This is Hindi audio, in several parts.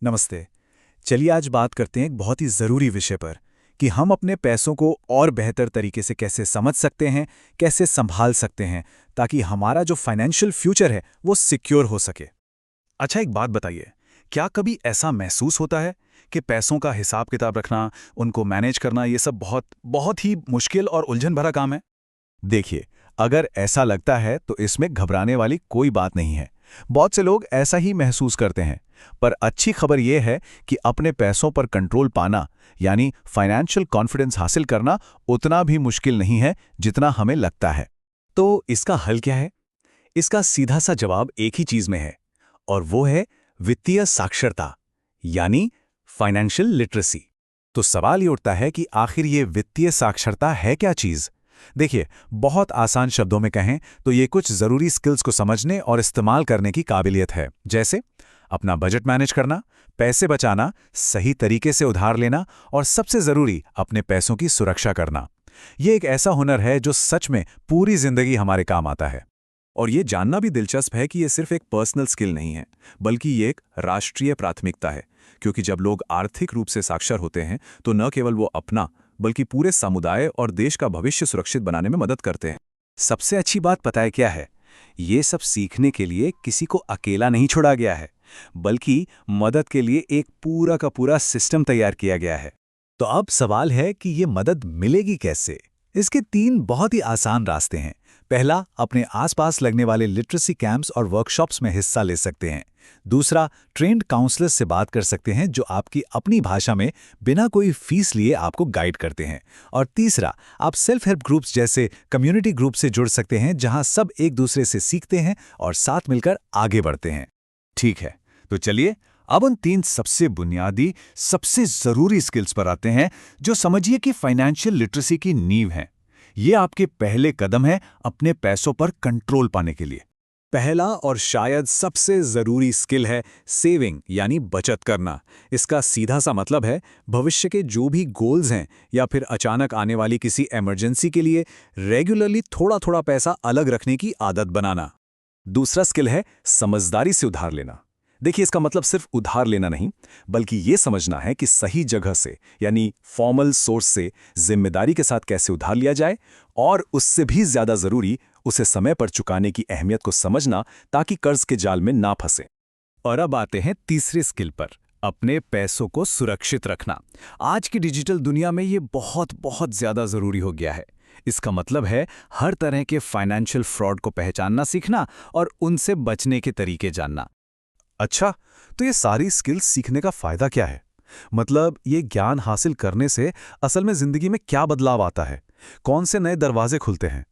नमस्ते। चलिए आज बात करते हैं एक बहुत ही ज़रूरी विषय पर कि हम अपने पैसों को और बेहतर तरीके से कैसे समझ सकते हैं, कैसे संभाल सकते हैं, ताकि हमारा जो फाइनेंशियल फ्यूचर है वो सिक्योर हो सके। अच्छा एक बात बताइए, क्या कभी ऐसा महसूस होता है कि पैसों का हिसाब किताब रखना, उनको मैनेज करना ये सब बहुत बहुत ही मुश्किल और उलझन भरा काम है? देखिए, अगर ऐसा लगता है तो इसमें घबराने वाली कोई बात नहीं है। बहुत से लोग ऐसा ही महसूस करते हैं। पर अच्छी खबर यह है कि अपने पैसों पर कंट्रोल पाना, यानी फाइनेंशियल कॉन्फिडेंस हासिल करना, उतना भी मुश्किल नहीं है जितना हमें लगता है। तो इसका हल क्या है? इसका सीधा सा जवाब एक ही चीज में है, और वो है वित्तीय साक्षरता, यानी फाइनेंशियल लिटरेसी। तो सवाल ये उठता है कि आखिर ये वित्तीय साक्षरता है क्या चीज? देखिए, बहुत आसान शब्दों में कहें तो ये कुछ जरूरी स्किल्स को समझने और इस्तेमाल करने की काबिलियत है, जैसे अपना बजट मैनेज करना, पैसे बचाना, सही तरीके से उधार लेना और सबसे जरूरी अपने पैसों की सुरक्षा करना। ये एक ऐसा हुनर है जो सच में पूरी जिंदगी हमारे काम आता है। और ये जानना भी दिलचस्प है कि ये सिर्फ एक पर्सनल स्किल नहीं है, बल्कि ये एक राष्ट्रीय प्राथमिकता है, क्योंकि जब लोग आर्थिक रूप से साक्षर होते हैं तो न केवल वो अपना बल्कि पूरे समुदाय और देश का भविष्य सुरक्षित बनाने में मदद करते हैं। सबसे अच्छी बात पता है क्या है? ये सब सीखने के लिए किसी को अकेला नहीं छोड़ा गया है, बल्कि मदद के लिए एक पूरा का पूरा सिस्टम तैयार किया गया है। तो अब सवाल है कि ये मदद मिलेगी कैसे? इसके 3 बहुत ही आसान रास्ते हैं। पहला, अपने आसपास लगने वाले लिटरेसी कैंप्स और वर्कशॉप्स में हिस्सा ले सकते हैं। दूसरा, ट्रेंड काउंसलर्स से बात कर सकते हैं जो आपकी अपनी भाषा में बिना कोई फीस लिए आपको गाइड करते हैं। और तीसरा, आप सेल्फ हेल्प ग्रुप्स जैसे कम्युनिटी ग्रुप से जुड़ सकते हैं जहां सब एक दूसरे से सीखते हैं और साथ मिलकर आगे बढ़ते हैं। ठीक है, तो चलिए अब उन 3 सबसे बुनियादी, सबसे जरूरी स्किल्स पर आते हैं जो समझिए कि फाइनेंशियल लिटरेसी की नींव है। ये आपके पहले कदम है अपने पैसों पर कंट्रोल पाने के लिए। पहला और शायद सबसे जरूरी स्किल है सेविंग, यानी बचत करना। इसका सीधा सा मतलब है भविष्य के जो भी गोल्स हैं या फिर अचानक आने वाली किसी इमरजेंसी के लिए रेगुलरली थोड़ा थोड़ा पैसा अलग रखने की आदत बनाना। दूसरा स्किल है समझदारी से उधार लेना। देखिए, इसका मतलब सिर्फ उधार लेना नहीं, बल्कि ये समझना है कि सही जगह से, यानी फॉर्मल सोर्स से जिम्मेदारी के साथ कैसे उधार लिया जाए, और उससे भी ज्यादा जरूरी उसे समय पर चुकाने की अहमियत को समझना, ताकि कर्ज के जाल में ना फंसे। और अब आते हैं तीसरे स्किल पर, अपने पैसों को सुरक्षित रखना। आज की डिजिटल दुनिया में ये बहुत बहुत ज्यादा जरूरी हो गया है। इसका मतलब है हर तरह के फाइनेंशियल फ्रॉड को पहचानना सीखना और उनसे बचने के तरीके जानना। अच्छा, तो ये सारी स्किल्स सीखने का फायदा क्या है? मतलब ये ज्ञान हासिल करने से असल में जिंदगी में क्या बदलाव आता है? कौन से नए दरवाजे खुलते हैं?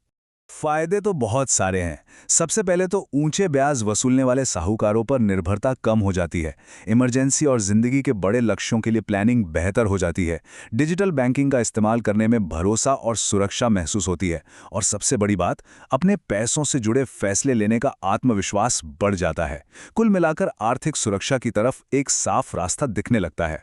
फायदे तो बहुत सारे हैं। सबसे पहले तो ऊंचे ब्याज वसूलने वाले साहूकारों पर निर्भरता कम हो जाती है। इमरजेंसी और जिंदगी के बड़े लक्ष्यों के लिए प्लानिंग बेहतर हो जाती है। डिजिटल बैंकिंग का इस्तेमाल करने में भरोसा और सुरक्षा महसूस होती है। और सबसे बड़ी बात, अपने पैसों से जुड़े फैसले लेने का आत्मविश्वास बढ़ जाता है। कुल मिलाकर आर्थिक सुरक्षा की तरफ एक साफ रास्ता दिखने लगता है।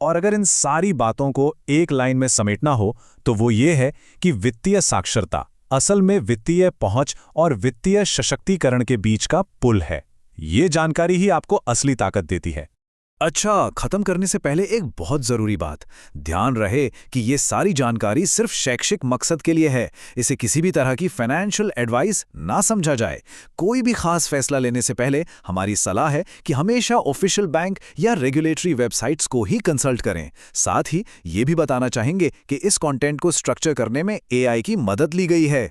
और अगर इन सारी बातों को एक लाइन में समेटना हो तो वो ये है कि वित्तीय साक्षरता असल में वित्तीय पहुंच और वित्तीय सशक्तिकरण के बीच का पुल है। ये जानकारी ही आपको असली ताकत देती है। अच्छा, खत्म करने से पहले एक बहुत जरूरी बात, ध्यान रहे कि ये सारी जानकारी सिर्फ शैक्षिक मकसद के लिए है। इसे किसी भी तरह की फाइनेंशियल एडवाइस ना समझा जाए। कोई भी खास फैसला लेने से पहले हमारी सलाह है कि हमेशा ऑफिशियल बैंक या रेगुलेटरी वेबसाइट्स को ही कंसल्ट करें। साथ ही ये भी बताना चाहेंगे कि इस कंटेंट को स्ट्रक्चर करने में एआई की मदद ली गई है।